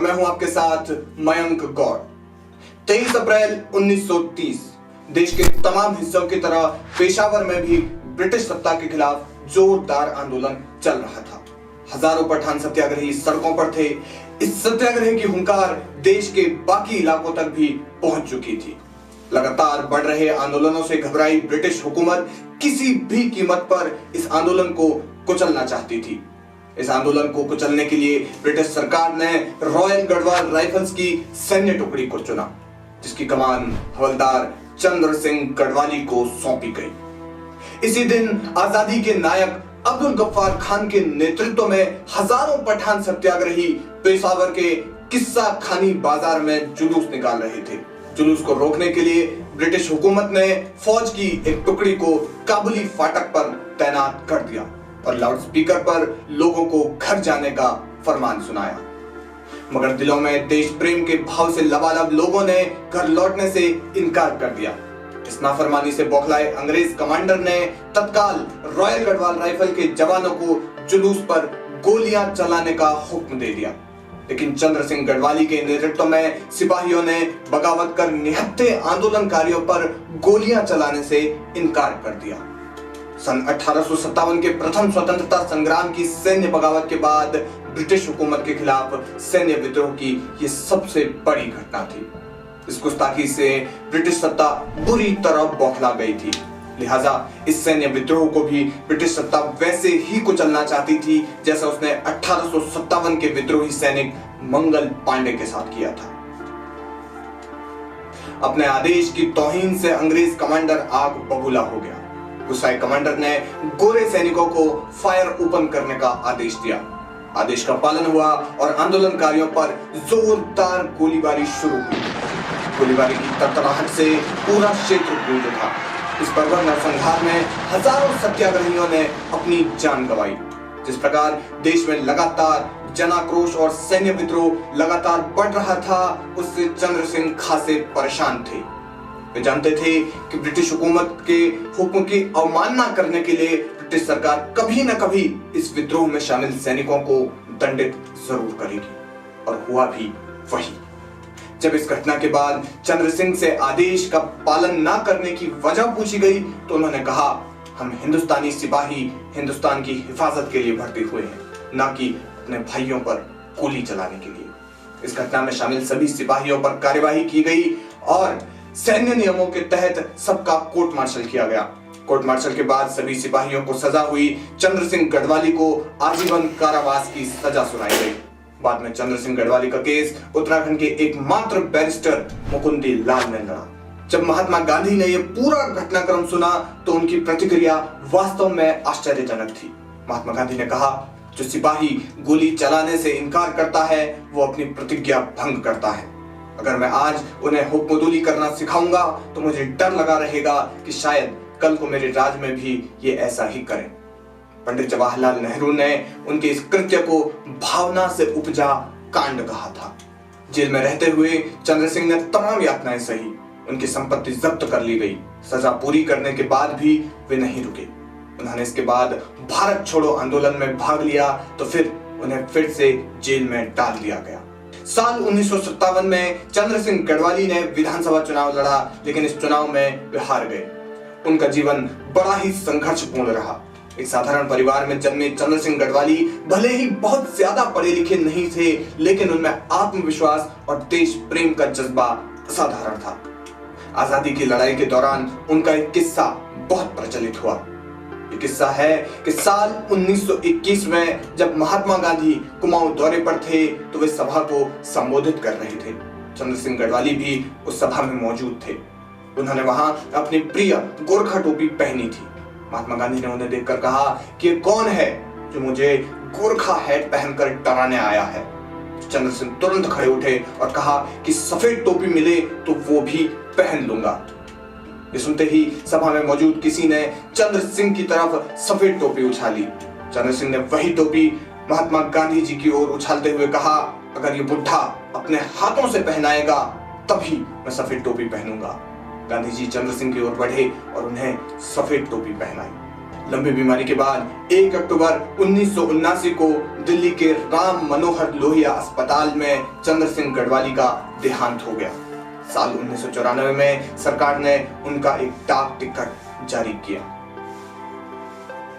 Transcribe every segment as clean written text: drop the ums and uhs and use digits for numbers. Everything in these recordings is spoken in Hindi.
मैं हूं आपके साथ मयंक गौड़। 23 अप्रैल 1930 देश के तमाम हिस्सों की तरह पेशावर में भी ब्रिटिश सत्ता के खिलाफ जोरदार आंदोलन चल रहा था। हजारों पठान सत्याग्रही सड़कों पर थे। इस सत्याग्रह की हुंकार देश के बाकी इलाकों तक भी पहुंच चुकी थी। लगातार बढ़ रहे आंदोलनों से घबराई ब्रिटिश हुकूमत किसी भी कीमत पर इस आंदोलन को कुचलना चाहती थी। इस आंदोलन को कुचलने के लिए ब्रिटिश सरकार ने रॉयल गढ़वाल राइफल्स की सैन्य टुकड़ी को चुना, जिसकी कमान हवलदार चंद्र सिंह गढ़वाली को सौंपी गई। इसी दिन आजादी के नायक अब्दुल गफ्फार खान के नेतृत्व में हजारों पठान सत्याग्रही पेशावर के किस्सा खानी बाजार में जुलूस निकाल रहे थे। जुलूस को रोकने के लिए ब्रिटिश हुकूमत ने फौज की एक टुकड़ी को काबुली फाटक पर तैनात कर दिया और लाउडस्पीकर पर लोगों को घर जाने का फरमान सुनाया। मगर दिलों में देश प्रेम के भाव से लबालब लोगों ने घर लौटने से इनकार कर दिया। इस नाफरमानी से बौखलाए अंग्रेज कमांडर ने तत्काल रॉयल गढ़वाल राइफल के जवानों को जुलूस पर गोलियां चलाने का हुक्म दे दिया। लेकिन चंद्र सिंह गढ़वाली के नेतृत्व में सिपाहियों ने बगावत कर निहत्थे आंदोलनकारियों पर गोलियां चलाने से इनकार कर दिया। सन 1857 के प्रथम स्वतंत्रता संग्राम की सैन्य बगावत के बाद ब्रिटिश हुकूमत के खिलाफ सैन्य विद्रोह की यह सबसे बड़ी घटना थी। इस गुस्ताखी से ब्रिटिश सत्ता बुरी तरह बौखला गई थी। लिहाजा इस सैन्य विद्रोह को भी ब्रिटिश सत्ता वैसे ही कुचलना चाहती थी जैसा उसने 1857 के विद्रोही सैनिक मंगल पांडे के साथ किया था। अपने आदेश की तौहीन से अंग्रेज कमांडर आग बबूला हो गया। गुस्साए कमांडर ने गोरे सैनिकों को फायर ओपन करने का आदेश दिया। आदेश का पालन हुआ और आंदोलनकारियों पर जोरदार गोलीबारी शुरू हुई। गोलीबारी की तड़तड़ाहट से पूरा क्षेत्र गूंज उठा। इस बर्बर नरसंहार में हजारों सत्याग्रहियों ने अपनी जान गंवाई। जिस प्रकार देश में लगातार जनाक्रोश और सैन्य विद्रोह लगातार बढ़ रहा था, उससे चंद्र सिंह खासे परेशान थे। वे जानते थे कि ब्रिटिश हुकूमत के हुक्म की अवमानना करने के लिए ब्रिटिश सरकार कभी न कभी इस विद्रोह में शामिल सैनिकों को दंडित जरूर करेगी, और हुआ भी वही। जब इस घटना के बाद चंद्र सिंह से आदेश का पालन न करने की वजह पूछी गई तो उन्होंने कहा, हम हिंदुस्तानी सिपाही हिंदुस्तान की हिफाजत के लिए भर्ती हुए हैं, न कि अपने भाइयों पर गोली चलाने के लिए। इस घटना में शामिल सभी सिपाहियों पर कार्यवाही की गई और सैन्य नियमों के तहत सबका कोर्ट मार्शल किया गया। कोर्ट मार्शल के बाद सभी सिपाहियों को सजा हुई। चंद्र सिंह गढ़वाली को आजीवन कारावास की सजा सुनाई गई। बाद में चंद्र सिंह गढ़वाली का केस उत्तराखंड के एकमात्र बैरिस्टर मुकुंदी लाल ने लड़ा। जब महात्मा गांधी ने यह पूरा घटनाक्रम सुना तो उनकी प्रतिक्रिया वास्तव में आश्चर्यजनक थी। महात्मा गांधी ने कहा, जो सिपाही गोली चलाने से इनकार करता है वो अपनी प्रतिज्ञा भंग करता है। अगर मैं आज उन्हें हुक्मदुली करना सिखाऊंगा तो मुझे डर लगा रहेगा कि शायद कल को मेरे राज में भी ये ऐसा ही करें। पंडित जवाहरलाल नेहरू ने उनके इस कृत्य को भावना से उपजा कांड कहा था। जेल में रहते हुए चंद्र सिंह ने तमाम यातनाएं सही। उनकी संपत्ति जब्त कर ली गई। सजा पूरी करने के बाद भी वे नहीं रुके। उन्होंने इसके बाद भारत छोड़ो आंदोलन में भाग लिया तो फिर उन्हें फिर से जेल में डाल दिया गया। साल 1957 में चंद्र सिंह गढ़वाली ने विधानसभा चुनाव लड़ा, लेकिन इस चुनाव में वे हार गए। उनका जीवन बड़ा ही संघर्षपूर्ण रहा। एक साधारण परिवार में जन्मे चंद्र सिंह गढ़वाली भले ही बहुत ज्यादा पढ़े लिखे नहीं थे, लेकिन उनमें आत्मविश्वास और देश प्रेम का जज्बा असाधारण था। आजादी की लड़ाई के दौरान उनका एक किस्सा बहुत प्रचलित हुआ। ये किस्सा है कि साल 1921 में जब महात्मा गांधी कुमाऊं दौरे पर थे तो वे सभा को संबोधित कर रहे थे। चंद्र सिंह गढ़वाली भी उस सभा में मौजूद थे। उन्होंने वहां अपनी प्रिय गोरखा टोपी पहनी थी। महात्मा गांधी ने उन्हें देखकर कहा कि ये कौन है जो मुझे गोरखा हैट पहनकर डराने आया है। चंद्र सिंह तुरंत खड़े उठे और कहा कि सफेद टोपी मिले तो वो भी पहन लूंगा। ये सुनते ही सभा में मौजूद किसी ने चंद्र सिंह की तरफ सफेद टोपी उछाली। चंद्र सिंह ने वही टोपी महात्मा गांधी जी की ओर उछालते हुए कहा, अगर ये बुढ़ा अपने हाथों से पहनाएगा तभी मैं सफेद टोपी पहनूंगा। गांधी जी चंद्र सिंह की ओर बढ़े और उन्हें सफेद टोपी पहनाई। लंबी बीमारी के बाद 1 अक्टूबर 1979 को दिल्ली के राम मनोहर लोहिया अस्पताल में चंद्र सिंह गढ़वाली का देहांत हो गया। साल 1994 में सरकार ने उनका एक डाक टिकट जारी किया।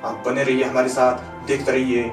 आप बने रहिए हमारे साथ, देखते रहिए